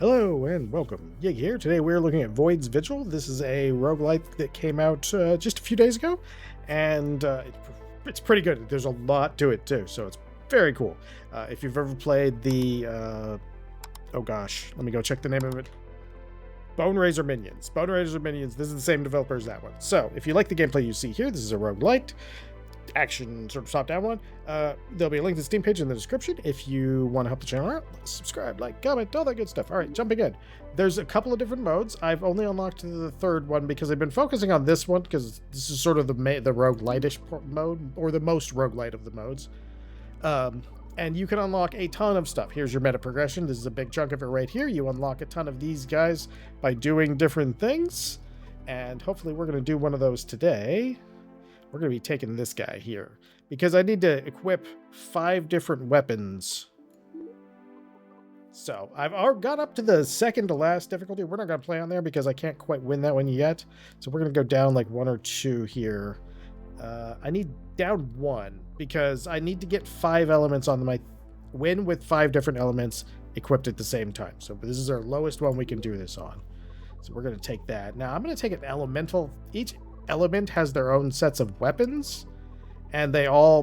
Hello and welcome. Yig here. Today we're looking at Void's Vigil. This is a roguelite that came out just a few days ago, and it's pretty good. There's a lot to it too, so it's very cool. If you've ever played the, oh gosh, let me go check the name of it. Bone Razor Minions. Bone Razor Minions, this is the same developer as that one. So if you like the gameplay you see here, this is a roguelite. Action sort of top-down one. There'll be a link to the Steam page in the description if you want to help the channel out. Subscribe, like, comment, all that good stuff. All right, jumping in. There's a couple of different modes. I've only unlocked the third one because I've been focusing on this one because this is sort of the roguelite-ish mode, or the most roguelite of the modes. And you can unlock a ton of stuff. Here's your meta progression. This is a big chunk of it right here. You unlock a ton of these guys by doing different things, and hopefully we're going to do one of those today. We're going to be taking this guy here because I need to equip 5 different weapons. So I've got up to the second to last difficulty. We're not going to play on there because I can't quite win that one yet. So we're going to go down like 1 or 2 here. I need down 1 because I need to get 5 elements on my win with 5 different elements equipped at the same time. So this is our lowest one we can do this on. So we're going to take that. Now I'm going to take an elemental. Each element has their own sets of weapons, and they all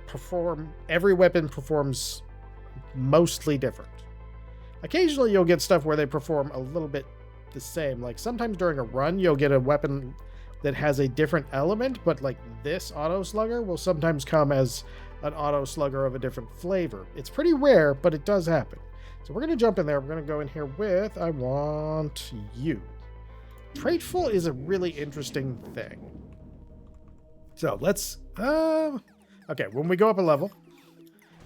perform. Every weapon performs mostly different. Occasionally you'll get stuff where they perform a little bit the same. Like sometimes during a run you'll get a weapon that has a different element, but like this auto slugger will sometimes come as an auto slugger of a different flavor. It's pretty rare, but it does happen. So we're going to jump in there. We're going to go in here with, I want you. Tradeful is a really interesting thing. So let's, okay, when we go up a level,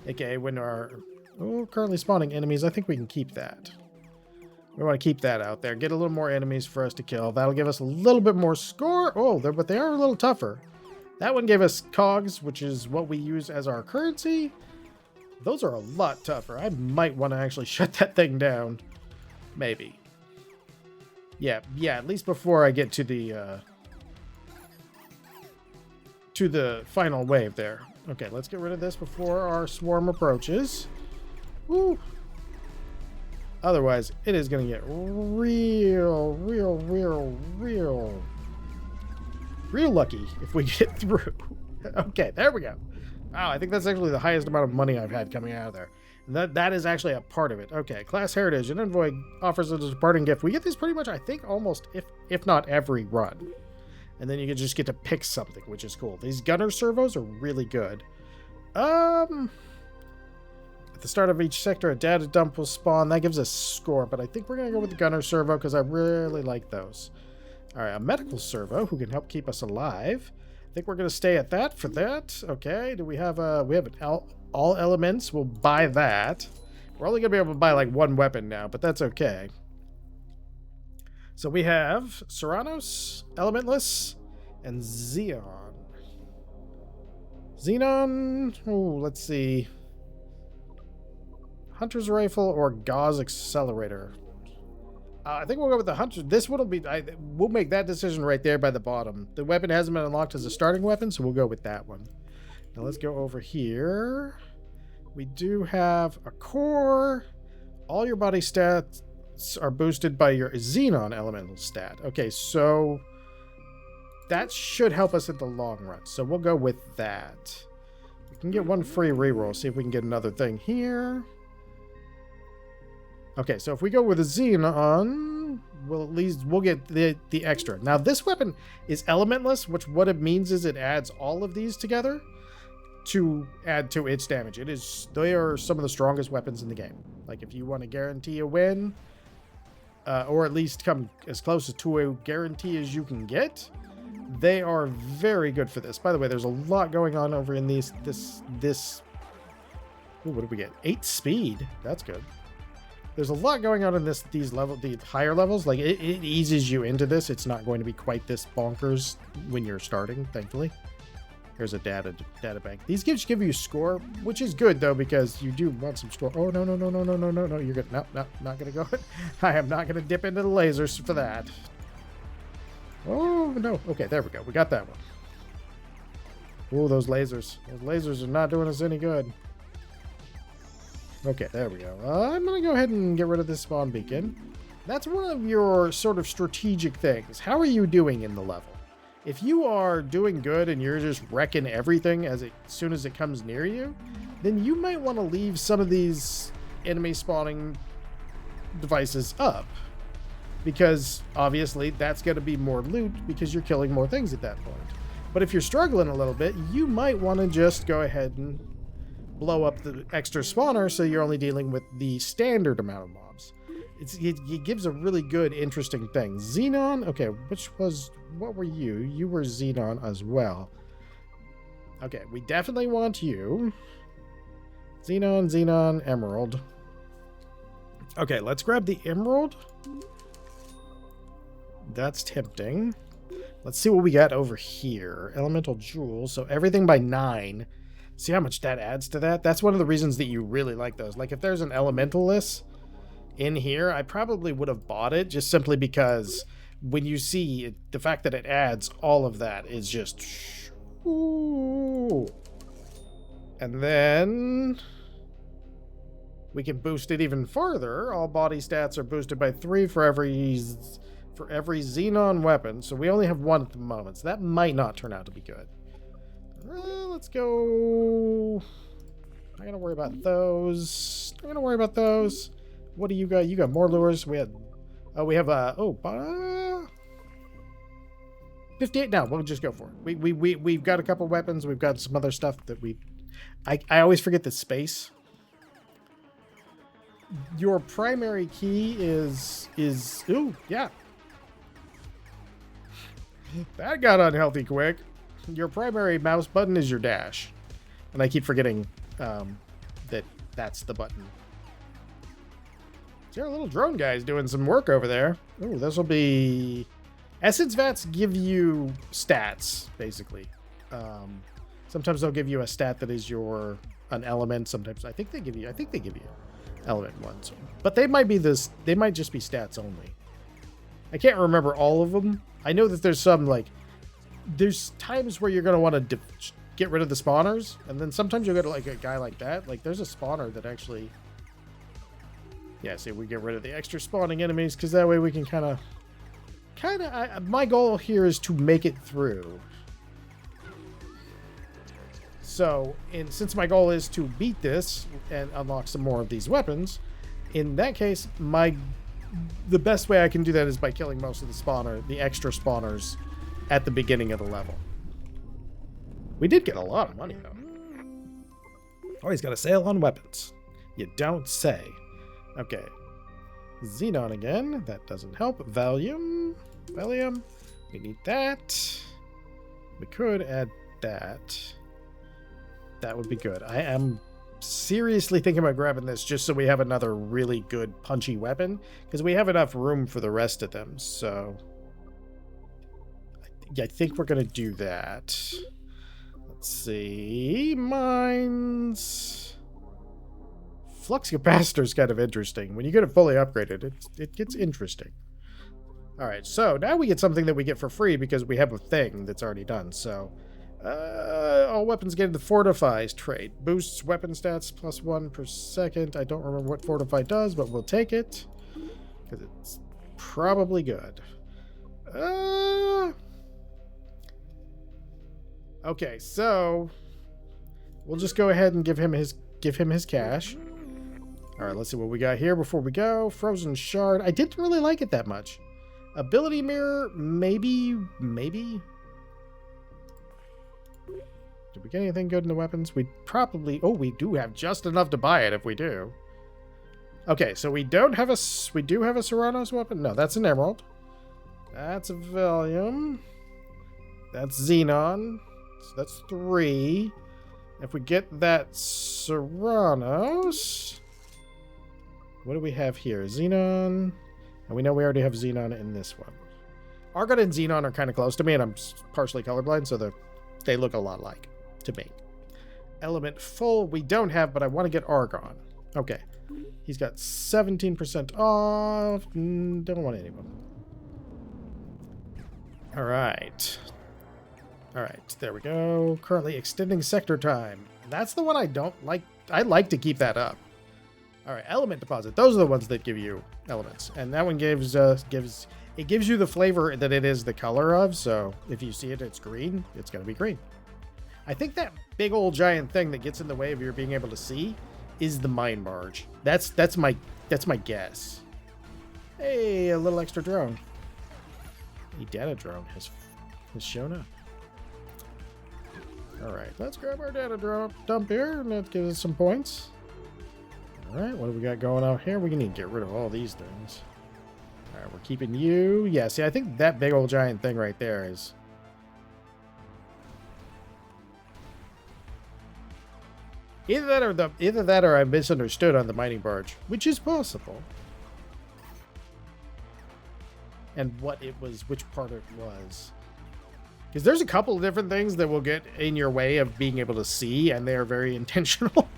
aka when our currently spawning enemies, I think we can keep that. We want to keep that out there. Get a little more enemies for us to kill. That'll give us a little bit more score. Oh, but they are a little tougher. That one gave us Cogs, which is what we use as our currency. Those are a lot tougher. I might want to actually shut that thing down. Maybe. Yeah, at least before I get to the final wave there. Okay, let's get rid of this before our swarm approaches. Woo! Otherwise, it is going to get real lucky if we get through. Okay, there we go. Wow, I think that's actually the highest amount of money I've had coming out of there. And that is actually a part of it. Okay, Class Heritage. An envoy offers us a departing gift. We get these pretty much, I think, almost, if not every run. And then you can just get to pick something, which is cool. These gunner servos are really good. At the start of each sector, a data dump will spawn. That gives us score, but I think we're going to go with the gunner servo because I really like those. All right, a medical servo who can help keep us alive. I think we're going to stay at that for that. Okay, do we have all elements? We'll buy that. We're only going to be able to buy like 1 weapon now, but that's okay. So we have Serranos, Elementless, and Xeon. Xenon, let's see. Hunter's Rifle or Gauze Accelerator. I think we'll go with the Hunter. This one will be, we'll make that decision right there by the bottom. The weapon hasn't been unlocked as a starting weapon, so we'll go with that one. Now let's go over here. We do have a core. All your body stats are boosted by your Xenon elemental stat. Okay, so that should help us in the long run. So we'll go with that. We can get 1 free reroll. See if we can get another thing here. Okay, so if we go with a Xenon, we'll get the extra. Now this weapon is elementless, which what it means is it adds all of these together to add to its damage. They are some of the strongest weapons in the game. Like if you want to guarantee a win, or at least come as close to a guarantee as you can get, they are very good for this. By the way, there's a lot going on over in this. Ooh, what did we get? 8 speed. That's good. There's a lot going on in the higher levels. Like it eases you into this. It's not going to be quite this bonkers when you're starting, thankfully. Here's a data bank. These give you score, which is good though, because you do want some score. Oh, no. You're good. No, not going to go. I am not going to dip into the lasers for that. Oh, no. Okay, there we go. We got that one. Oh, those lasers. Those lasers are not doing us any good. Okay, there we go. I'm going to go ahead and get rid of this spawn beacon. That's one of your sort of strategic things. How are you doing in the level? If you are doing good and you're just wrecking everything as soon as it comes near you, then you might want to leave some of these enemy spawning devices up. Because obviously that's going to be more loot because you're killing more things at that point. But if you're struggling a little bit, you might want to just go ahead and blow up the extra spawner so you're only dealing with the standard amount of mobs. It gives a really good, interesting thing. Xenon, okay, what were you? You were Xenon as well. Okay, we definitely want you. Xenon, Emerald. Okay, let's grab the Emerald. That's tempting. Let's see what we got over here. Elemental Jewels, so everything by 9. See how much that adds to that? That's one of the reasons that you really like those. Like, if there's an Elementalist in here, I probably would have bought it just simply because when you see it, the fact that it adds all of that is just... Ooh. And then we can boost it even further. All body stats are boosted by 3 for every Xenon weapon. So we only have 1 at the moment. So that might not turn out to be good. Let's go... Not gonna worry about those. Not gonna worry about those. What do you got? You got more lures. We have 58. No, we'll just go for it. We've got a couple weapons. We've got some other stuff that I always forget the space. Your primary key is ooh, yeah. That got unhealthy quick. Your primary mouse button is your dash. And I keep forgetting that's the button. So our little drone guy's doing some work over there. Ooh, this will be... Essence Vats give you stats, basically. Sometimes they'll give you a stat that is an element. Sometimes I think they give you element ones. But they might just be stats only. I can't remember all of them. I know that there's some, like... There's times where you're going to want to get rid of the spawners, and then sometimes you'll get like a guy like that. Like, there's a spawner that actually... Yeah, see, we get rid of the extra spawning enemies, because that way we can kind of... my goal here is to make it through. So, since my goal is to beat this and unlock some more of these weapons, in that case, the best way I can do that is by killing most of the extra spawners at the beginning of the level. We did get a lot of money, though. Oh, he's got a sale on weapons. You don't say. Okay. Xenon again. That doesn't help. Valium. We need that. We could add that. That would be good. I am seriously thinking about grabbing this just so we have another really good punchy weapon, because we have enough room for the rest of them. So I think we're going to do that. Let's see. Mines. Flux capacitor is kind of interesting. When you get it fully upgraded, it gets interesting. All right, so now we get something that we get for free because we have a thing that's already done. So, all weapons get the Fortifies trait. Boosts weapon stats +1 per second. I don't remember what Fortify does, but we'll take it because it's probably good. Okay, so we'll just go ahead and give him his cash. All right, let's see what we got here before we go. Frozen Shard. I didn't really like it that much. Ability Mirror, maybe. Did we get anything good in the weapons? We probably... Oh, we do have just enough to buy it if we do. Okay, so we do have a Serrano's weapon. No, that's an Emerald. That's a Valium. That's Xenon. So that's 3. If we get that Serrano's... What do we have here? Xenon. And we know we already have Xenon in this one. Argon and Xenon are kind of close to me, and I'm partially colorblind, so they look a lot alike to me. Element full we don't have, but I want to get Argon. Okay. He's got 17% off. Don't want any of them. All right. All right, there we go. Currently extending sector time. That's the one I don't like. I like to keep that up. All right, element deposit. Those are the ones that give you elements, and that one gives you the flavor that it is the color of. So if you see it, it's green. It's gonna be green. I think that big old giant thing that gets in the way of your being able to see is the mine barge. That's my guess. Hey, a little extra drone. A data drone has shown up. All right, let's grab our data dump here, and that gives us some points. All right, what do we got going on here? We need to get rid of all these things. All right, we're keeping you. Yeah, see, I think that big old giant thing right there is... Either that or I misunderstood on the mining barge, which is possible. And what it was, which part it was. Because there's a couple of different things that will get in your way of being able to see, and they are very intentional.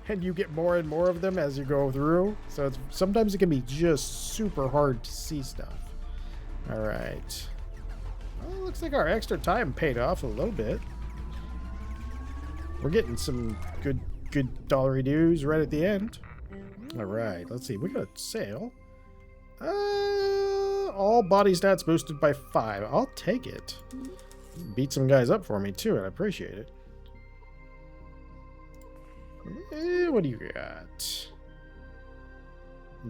and you get more and more of them as you go through. So sometimes it can be just super hard to see stuff. All right. Well, looks like our extra time paid off a little bit. We're getting some good dollary dues right at the end. All right. Let's see. We got a sale. All body stats boosted by 5. I'll take it. Beat some guys up for me too, and I appreciate it. What do you got?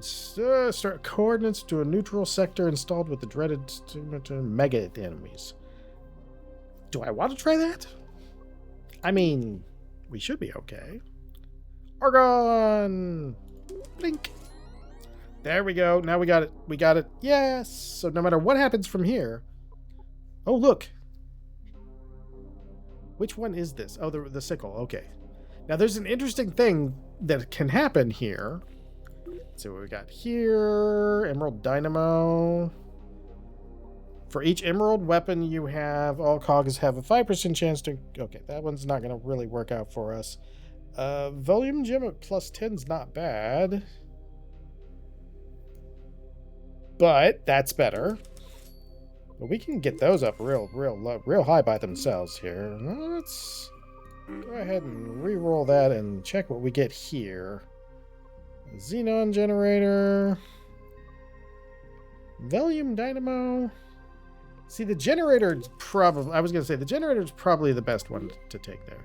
Start coordinates to a neutral sector installed with the dreaded mega enemies. Do I want to try that? I mean, we should be okay. Argon! Blink! There we go. Now we got it. We got it. Yes! So no matter what happens from here... Oh, look! Which one is this? Oh, the sickle. Okay. Now, there's an interesting thing that can happen here. Let's see what we got here. Emerald Dynamo. For each emerald weapon you have, all cogs have a 5% chance to... Okay, that one's not going to really work out for us. Volume gem at plus 10's not bad. But that's better. But we can get those up real high by themselves here. Let's... go ahead and re-roll that and check what we get here. Xenon generator. Volume dynamo. See, the generator probably... I was going to say, the generator is probably the best one to take there.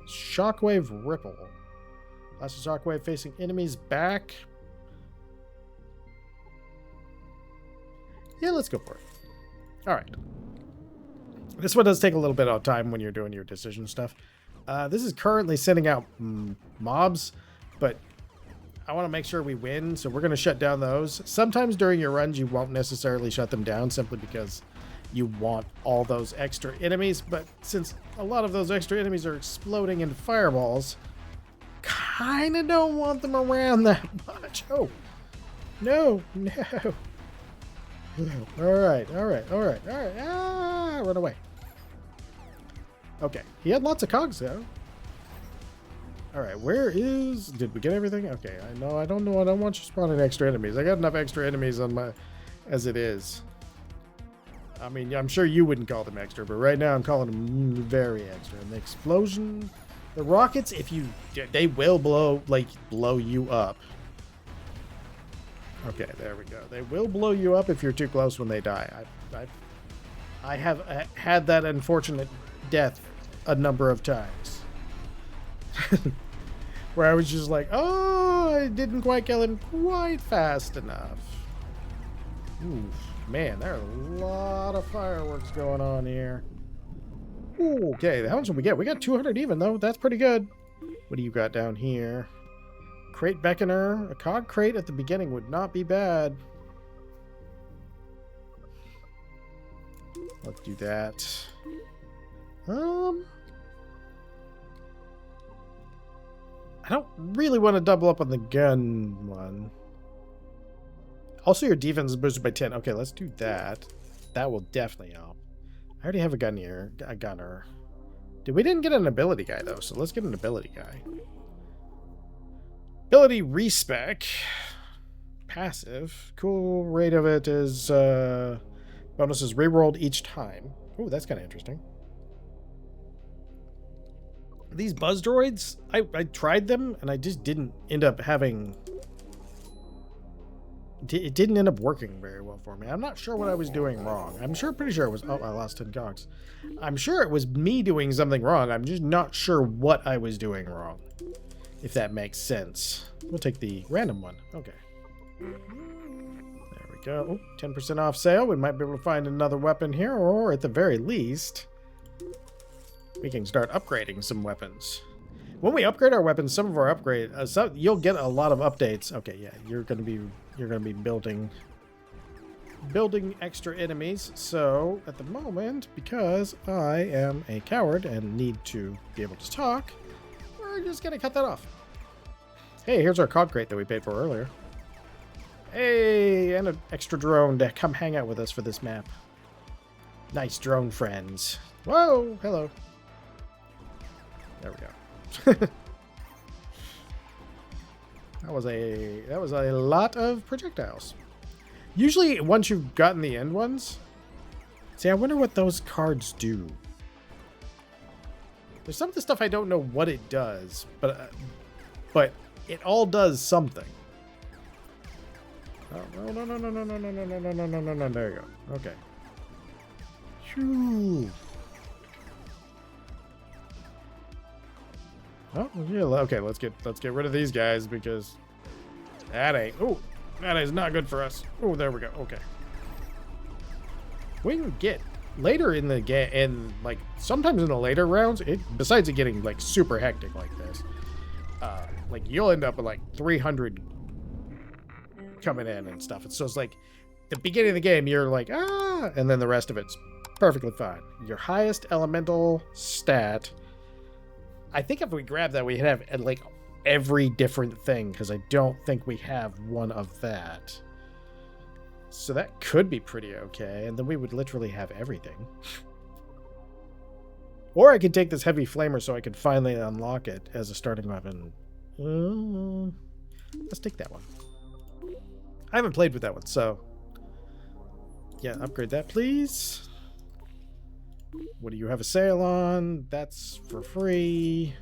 Shockwave ripple. Blast a shockwave facing enemies back. Yeah, let's go for it. All right. This one does take a little bit of time when you're doing your decision stuff. This is currently sending out mobs, but I want to make sure we win, so we're going to shut down those. Sometimes during your runs, you won't necessarily shut them down simply because you want all those extra enemies, but since a lot of those extra enemies are exploding into fireballs, kind of don't want them around that much. Oh, no. All right. Ah, run away. Okay, he had lots of cogs though. All right, where is... Did we get everything? Okay, I don't know. I don't want you spawning extra enemies. I got enough extra enemies on my... as it is. I mean, I'm sure you wouldn't call them extra, but right now I'm calling them very extra. And the explosion... The rockets, if you... They will blow you up. Okay, there we go. They will blow you up if you're too close when they die. I have had that unfortunate death a number of times. Where I was just like, oh, I didn't quite kill him quite fast enough. Ooh, man, there are a lot of fireworks going on here. Ooh, okay, how much did we get? We got 200 even, though. That's pretty good. What do you got down here? Crate Beckoner. A cog crate at the beginning would not be bad. Let's do that. I don't really want to double up on the gun one. Also, your defense is boosted by 10. Okay, let's do that. That will definitely help. I already have a gunner. We didn't get an ability guy, though, so let's get an ability guy. Ability respec. Passive. Cool rate of it is bonus is rerolled each time. Ooh, that's kind of interesting. These buzz droids, I tried them and I just didn't end up having... It didn't end up working very well for me. I'm not sure what I was doing wrong. Pretty sure it was... Oh, I lost 10 cogs. I'm sure it was me doing something wrong. I'm just not sure what I was doing wrong. If that makes sense. We'll take the random one. Okay. There we go. 10% off sale. We might be able to find another weapon here, or at the very least, we can start upgrading some weapons. When we upgrade our weapons, some of our upgrade, you'll get a lot of updates. Okay, yeah, you're gonna be building extra enemies. So at the moment, because I am a coward and need to be able to talk, we're just gonna cut that off. Hey, here's our cog crate that we paid for earlier. Hey, and an extra drone to come hang out with us for this map. Nice drone friends. Whoa, hello. There we go. That was a lot of projectiles. Usually, once you've gotten the end ones, see, I wonder what those cards do. There's some of the stuff I don't know what it does, but it all does something. Oh, no. There you go. Okay. Phew. Oh, yeah, okay, let's get rid of these guys because that is not good for us. Oh, there we go. Okay. We can get later in the game, and like sometimes in the later rounds, besides it getting like super hectic like this, like you'll end up with like 300 coming in and stuff. So it's like the beginning of the game, you're like, and then the rest of it's perfectly fine. Your highest elemental stat. I think if we grab that, we have like every different thing, because I don't think we have one of that. So that could be pretty okay, and then we would literally have everything. Or I could take this heavy flamer so I could finally unlock it as a starting weapon. Let's take that one. I haven't played with that one, so... Yeah, upgrade that, please. What do you have a sale on? That's for free.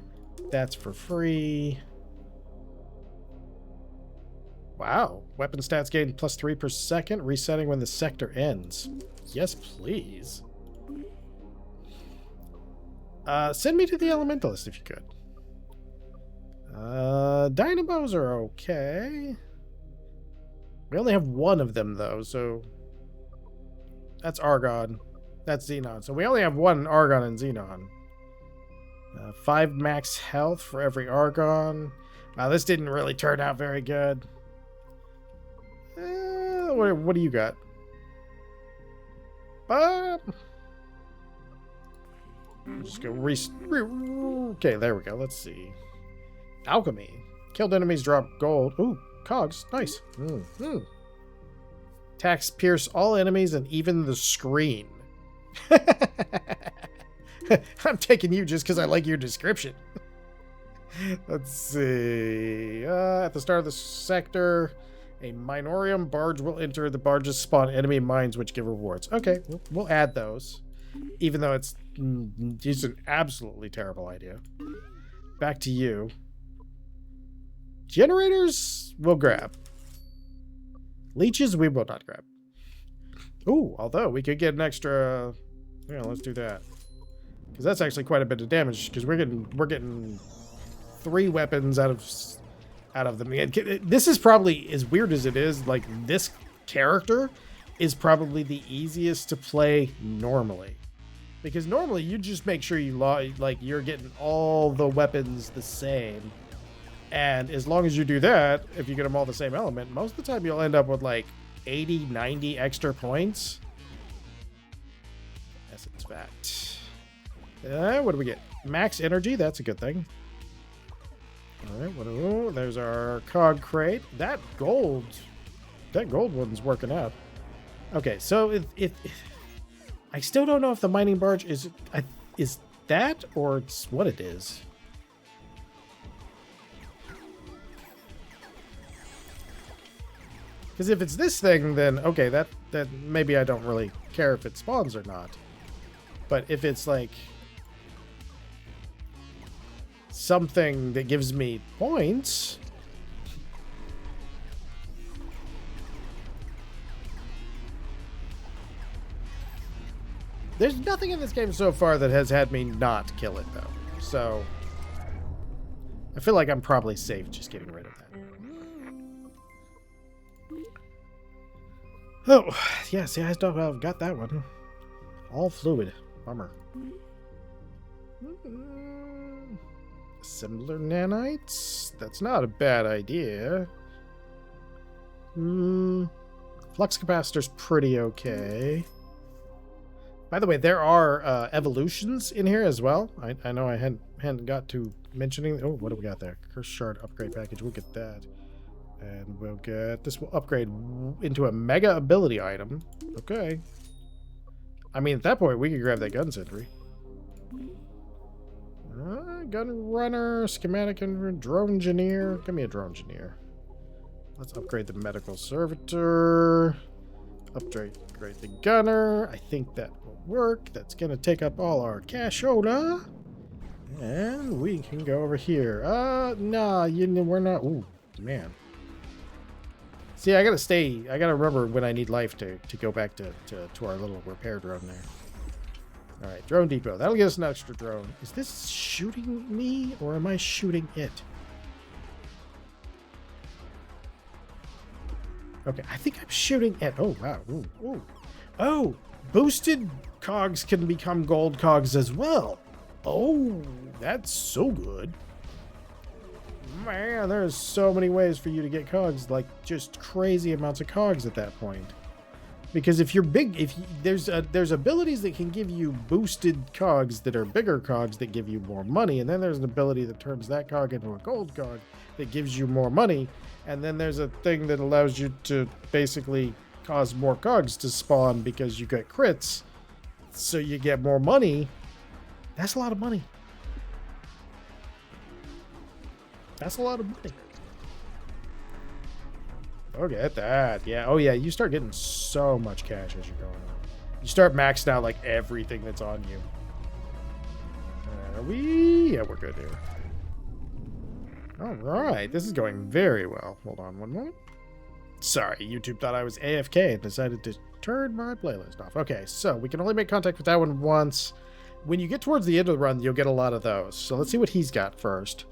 That's for free. Wow. Weapon stats gain +3 per second, resetting when the sector ends. Yes, please. Send me to the Elementalist if you could. Dynamos are okay. We only have one of them, though, so... That's Argon. That's Xenon. So we only have one Argon and Xenon. 5 max health for every Argon. Wow, this didn't really turn out very good. What do you got? Just go okay, there we go. Let's see. Alchemy. Killed enemies drop gold. Ooh, Cogs. Nice. Attacks pierce all enemies and even the screen. I'm taking you just because I like your description. Let's see. At the start of the sector, a Minorium barge will enter. The barges spawn enemy mines which give rewards. Okay, we'll add those. Even though it's an absolutely terrible idea. Back to you. Generators we'll grab. Leeches we will not grab. Ooh, although we could get an extra... Yeah, let's do that. Because that's actually quite a bit of damage, because we're getting 3 weapons out of them. This is probably, as weird as it is, like this character is probably the easiest to play normally. Because normally you just make sure you're getting all the weapons the same. And as long as you do that, if you get them all the same element, most of the time you'll end up with like 80, 90 extra points. Essence fact. What do we get? Max energy, that's a good thing. Alright, there's our cog crate. That gold one's working out. Okay, so if I still don't know if the mining barge is that or it's what it is. Because if it's this thing, then okay, that maybe I don't really care if it spawns or not. But if it's like something that gives me points. There's nothing in this game so far that has had me not kill it, though. So I feel like I'm probably safe just getting rid of that. Oh, yeah, see, I still have got that one. All fluid. Bummer. Assembler nanites? That's not a bad idea. Flux capacitor's pretty okay. By the way, there are evolutions in here as well. I know I hadn't got to mentioning. Oh, what do we got there? Curse shard upgrade package. We'll get that. And we'll get... This will upgrade into a mega ability item. Okay. I mean, at that point, we could grab that gun sentry. Gun runner, schematic and drone engineer. Give me a drone engineer. Let's upgrade the medical servitor. Upgrade the gunner. I think that will work. That's going to take up all our cashola. And we can go over here. Nah, we're not... Ooh, man. See, I gotta stay. I gotta remember when I need life to go back to our little repair drone there. All right, drone depot. That'll get us an extra drone. Is this shooting me or am I shooting it? Okay, I think I'm shooting it. Oh, wow. Ooh, ooh. Oh, boosted cogs can become gold cogs as well. Oh, that's so good. Man, there's so many ways for you to get cogs, like just crazy amounts of cogs at that point. Because if you're big, there's abilities that can give you boosted cogs that are bigger cogs that give you more money, and then there's an ability that turns that cog into a gold cog that gives you more money, and then there's a thing that allows you to basically cause more cogs to spawn because you get crits, so you get more money. That's a lot of money. That's a lot of money. Look at that. Yeah. Oh, yeah. You start getting so much cash as you're going on. You start maxing out like everything that's on you. Yeah, we're good here. All right. This is going very well. Hold on one moment. Sorry, YouTube thought I was AFK and decided to turn my playlist off. Okay, so we can only make contact with that one once. When you get towards the end of the run, you'll get a lot of those. So let's see what he's got first.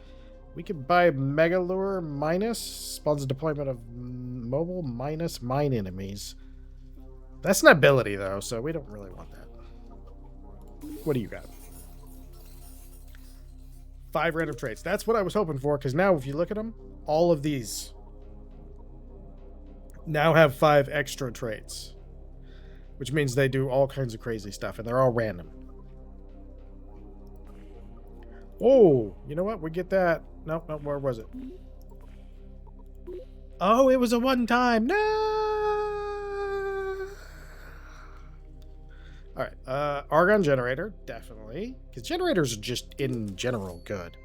We can buy Mega Lure minus, spawns a deployment of mobile minus mine enemies. That's an ability though, so we don't really want that. What do you got? 5 random traits. That's what I was hoping for, because now if you look at them, all of these now have 5 extra traits, which means they do all kinds of crazy stuff, and they're all random. Oh, you know what? We get that. Nope, nope, where was it? Oh, it was a one-time. No! All right, argon generator, definitely. Because generators are just, in general, good.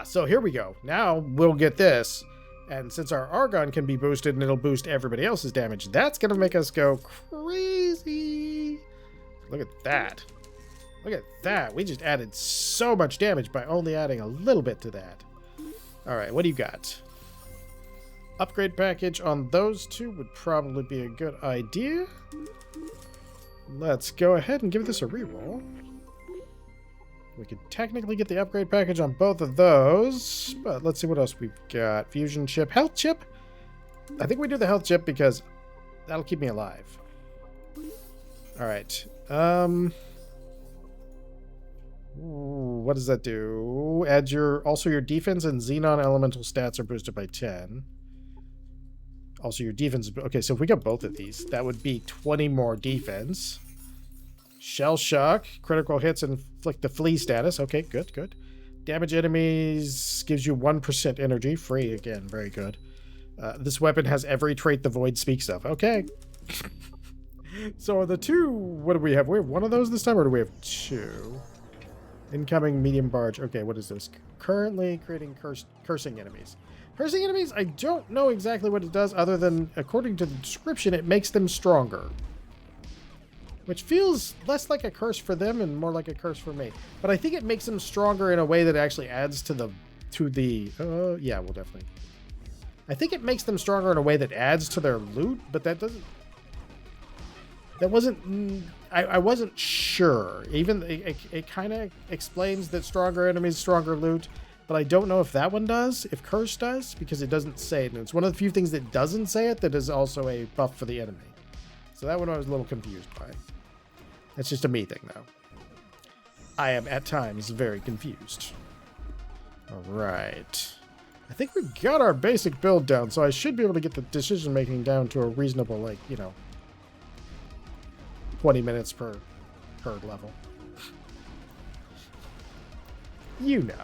So here we go. Now we'll get this. And since our argon can be boosted and it'll boost everybody else's damage, that's going to make us go crazy. Look at that. Look at that. We just added so much damage by only adding a little bit to that. All right, what do you got? Upgrade package on those two would probably be a good idea. Let's go ahead and give this a reroll. We could technically get the upgrade package on both of those, but let's see what else we've got. Fusion chip, health chip. I think we do the health chip because that'll keep me alive. All right. What does that do? Add also your defense and xenon elemental stats are boosted by 10. Also your defense. Okay, so if we got both of these, that would be 20 more defense. Shell shock, critical hits inflict the flee status. Okay, good, good. Damage enemies gives you 1% energy. Free again, very good. This weapon has every trait the void speaks of. Okay. So the two, what do we have? We have one of those this time, or do we have 2? Incoming medium barge. Okay, what is this? Currently creating cursing enemies. Cursing enemies, I don't know exactly what it does other than, according to the description, it makes them stronger. which feels less like a curse for them and more like a curse for me. But I think it makes them stronger in a way that actually adds to the yeah, we'll definitely. I think it makes them stronger in a way that adds to their loot, but that doesn't. That wasn't. I wasn't sure. Even it kind of explains that stronger enemies, stronger loot, but I don't know if that one does. If curse does, because it doesn't say it, and it's one of the few things that doesn't say it that is also a buff for the enemy. So that one I was a little confused by. That's just a me thing, though. I am at times very confused. All right. I think we got our basic build down, so I should be able to get the decision making down to a reasonable, like, 20 minutes per level. You know.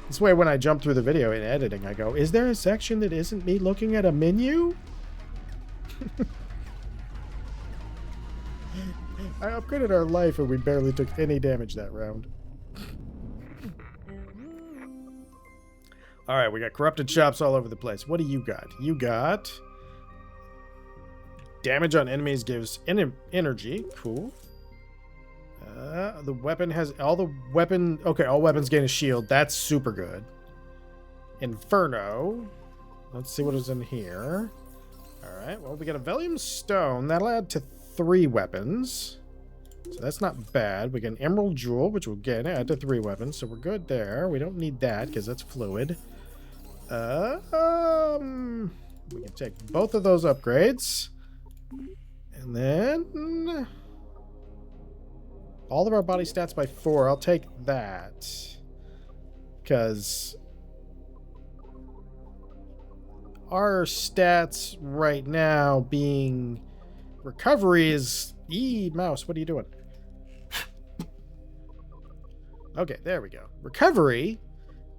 This way, when I jump through the video in editing, I go, is there a section that isn't me looking at a menu? I upgraded our life and we barely took any damage that round. Alright, we got corrupted shops all over the place. What do you got? You got... damage on enemies gives energy. Cool. The weapon has... Okay, all weapons gain a shield. That's super good. Inferno. Let's see what is in here. Alright, well, we got a Velium Stone. That'll add to 3 weapons. So that's not bad. We get an Emerald Jewel, which will again add to 3 weapons. So we're good there. We don't need that because that's fluid. We can take both of those upgrades. And then... all of our body stats by 4. I'll take that. Because... our stats right now being... recovery is... mouse, what are you doing? Okay, there we go. Recovery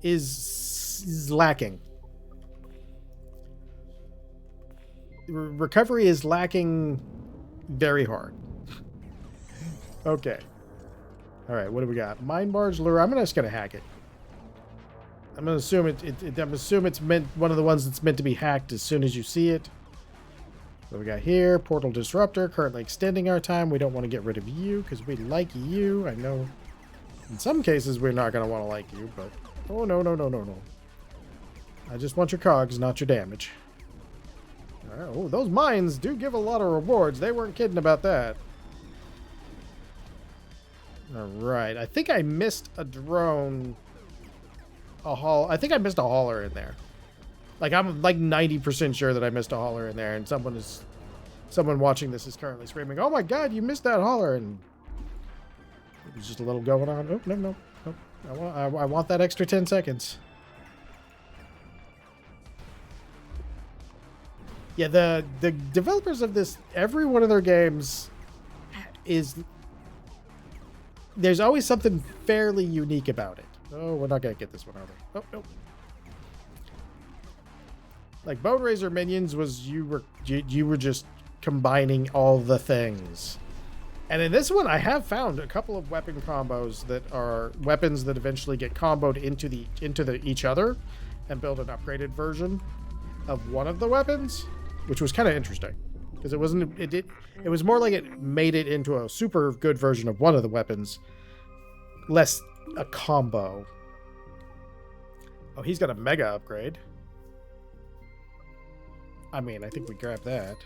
is lacking. Recovery is lacking very hard. Okay. All right, what do we got? Mind Barge Lure. I'm just gonna hack it. I'm gonna assume it's meant one of the ones that's meant to be hacked as soon as you see it. What we got here? Portal Disruptor, currently extending our time. We don't want to get rid of you because we like you. I know in some cases we're not going to want to like you, but... oh, no. I just want your cogs, not your damage. All right. Oh, those mines do give a lot of rewards. They weren't kidding about that. All right. I think I missed a drone. I think I missed a hauler in there. Like, I'm like 90% sure that I missed a hauler in there, and someone watching this is currently screaming, "Oh my God, you missed that hauler!" And there's just a little going on. Oh, no. I want that extra 10 seconds. Yeah, the developers of this, every one of their games is... there's always something fairly unique about it. Oh, we're not going to get this one, are we? Oh, no. Like, Bone Razor Minions was you were just combining all the things. And in this one, I have found a couple of weapon combos that are weapons that eventually get comboed into each other and build an upgraded version of one of the weapons, which was kind of interesting because it was more like it made it into a super good version of one of the weapons, less a combo. Oh, he's got a mega upgrade. I mean, I think we grab that.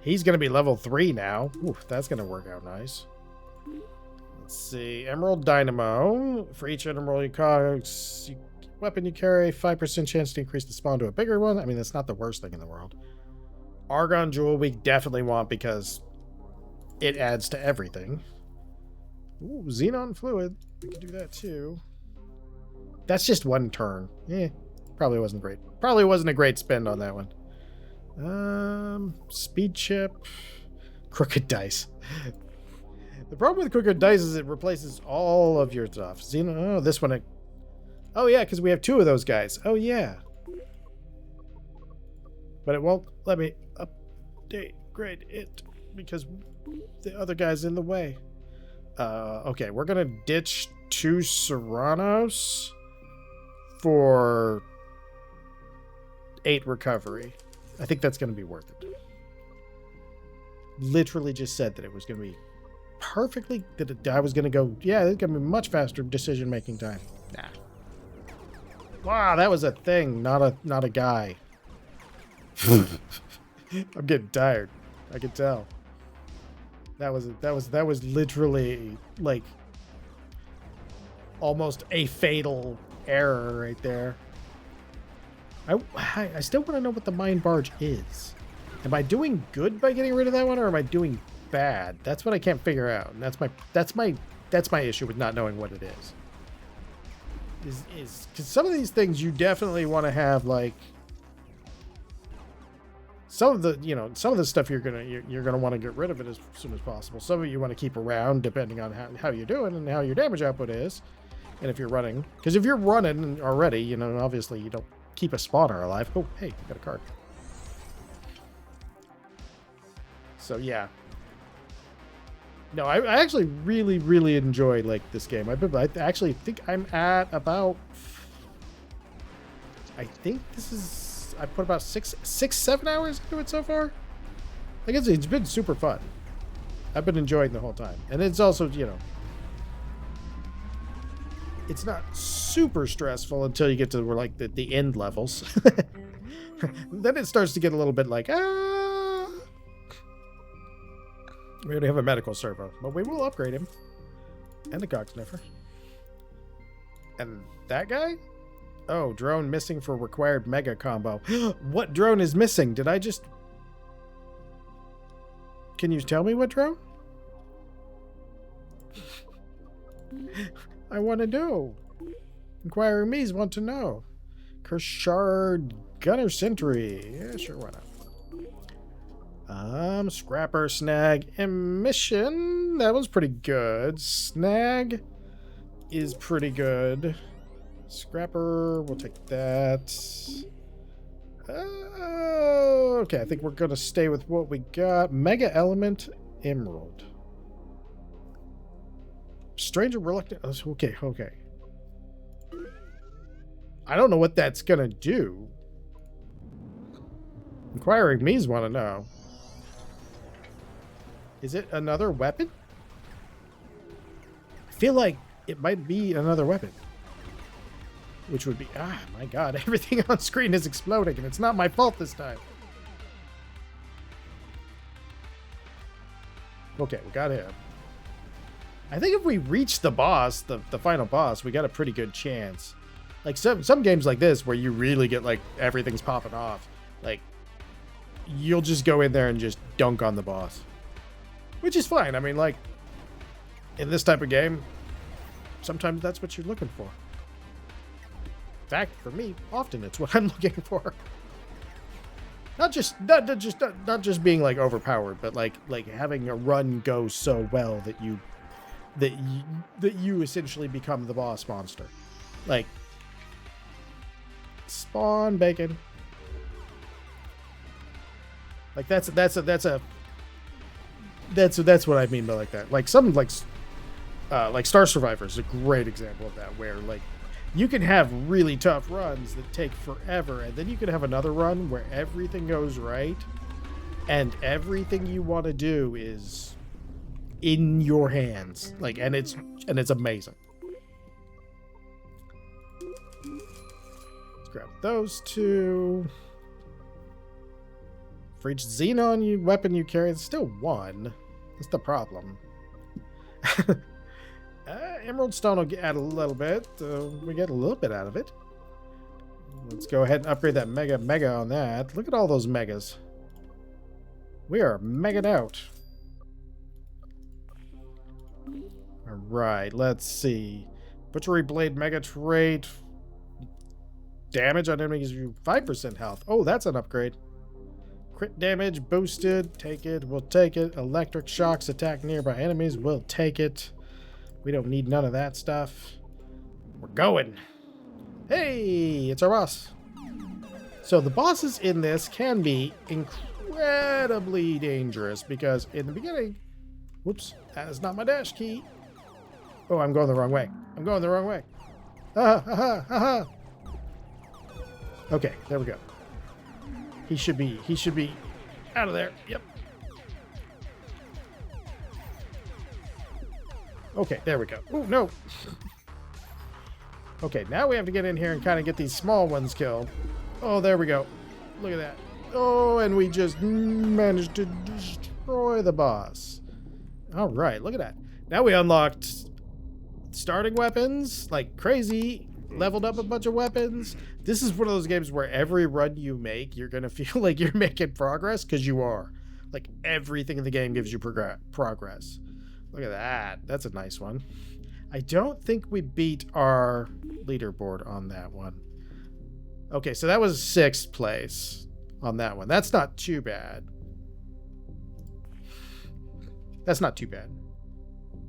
He's going to be level 3 now. Ooh, that's going to work out nice. Let's see. Emerald Dynamo. For each emerald weapon you carry, 5% chance to increase the spawn to a bigger one. I mean, that's not the worst thing in the world. Argon Jewel we definitely want because it adds to everything. Ooh, Xenon Fluid. We can do that too. That's just one turn. Probably wasn't great. Probably wasn't a great spend on that one. Speed chip. Crooked dice. The problem with crooked dice is it replaces all of your stuff. Oh, this one. Oh, yeah, because we have 2 of those guys. Oh, yeah. But it won't let me grade it because the other guy's in the way. Okay, we're going to ditch 2 Serranos for 8 recovery. I think that's going to be worth it. literally just said that it was going to be perfectly, that I was going to go, yeah, it's going to be much faster decision-making time. Nah. Wow, that was a thing, not a guy. I'm getting tired. I can tell. That was literally like almost a fatal error right there. I still want to know what the mine barge is. Am I doing good by getting rid of that one, or am I doing bad? That's what I can't figure out. And that's my issue with not knowing what it is. Is because some of these things you definitely want to have, like some of the stuff you're gonna want to get rid of it as soon as possible. Some of it you want to keep around depending on how you're doing and how your damage output is, and if you're running. Because if you're running already, obviously you don't keep a spawner alive. Oh, hey, got a card. So yeah. No, I actually really enjoy this game. I actually think I'm at about. I think this is. I put about 7 hours into it so far. I guess it's been super fun. I've been enjoying the whole time, and it's also it's not super stressful until you get to where the end levels. Then it starts to get a little bit like We already have a medical servo, but we will upgrade him. And a Cogs sniffer. And that guy? Oh, drone missing for required mega combo. What drone is missing? Did I just... Can you tell me what drone? I want to know. Inquiring me's want to know. Kershard Gunner Sentry. Yeah, sure, why not? Scrapper, snag, emission. That was pretty good. Snag is pretty good. Scrapper, we'll take that. Okay, I think we're going to stay with what we got. Mega Element, Emerald. Stranger Reluctant. Okay. I don't know what that's going to do. Inquiring me's want to know. Is it another weapon? I feel like it might be another weapon. Which would be... Ah, my god. Everything on screen is exploding, and it's not my fault this time. Okay, we got him. I think if we reach the boss, the final boss, we got a pretty good chance. Like, some games like this, where you really get, everything's popping off. You'll just go in there and just dunk on the boss. Which is fine. I mean, in this type of game, sometimes that's what you're looking for. In fact, for me, often it's what I'm looking for. Not just being overpowered, but having a run go so well that you essentially become the boss monster. Spawn bacon. That's what I mean by that. Something Star Survivor is a great example of that, where you can have really tough runs that take forever, and then you can have another run where everything goes right, and everything you want to do is in your hands, and it's amazing. Let's grab those two. For each Xenon weapon you carry, it's still one. That's the problem. Emerald Stone will add a little bit. We get a little bit out of it. Let's go ahead and upgrade that mega on that. Look at all those megas. We are megaed out. Alright, let's see. Butchery Blade Mega Trait. Damage on enemies gives you 5% health. Oh, that's an upgrade. Crit damage boosted. Take it. We'll take it. Electric shocks attack nearby enemies. We'll take it. We don't need none of that stuff. We're going. Hey, it's our boss. So the bosses in this can be incredibly dangerous because in the beginning... Whoops, that is not my dash key. Oh, I'm going the wrong way. I'm going the wrong way. Okay, there we go. He should be out of there. Yep. Okay, there we go. Oh, no. Okay, now we have to get in here and kind of get these small ones killed. Oh, there we go. Look at that. Oh, and we just managed to destroy the boss. All right, look at that. Now we unlocked starting weapons like crazy, leveled up a bunch of weapons. This is one of those games where every run you make, you're going to feel like you're making progress, because you are. Like, everything in the game gives you progress. Look at that. That's a nice one. I don't think we beat our leaderboard on that one. Okay, so that was 6th place on that one. That's not too bad. That's not too bad.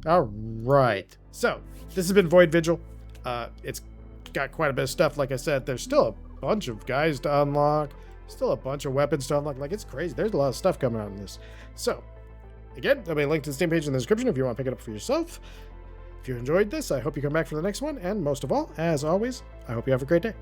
All right. So, this has been Void Vigil. It's got quite a bit of stuff. Like I said, there's still a bunch of guys to unlock. Still a bunch of weapons to unlock. Like, it's crazy. There's a lot of stuff coming out in this. So, again, there'll be a link to the Steam page in the description if you want to pick it up for yourself. If you enjoyed this, I hope you come back for the next one. And most of all, as always, I hope you have a great day.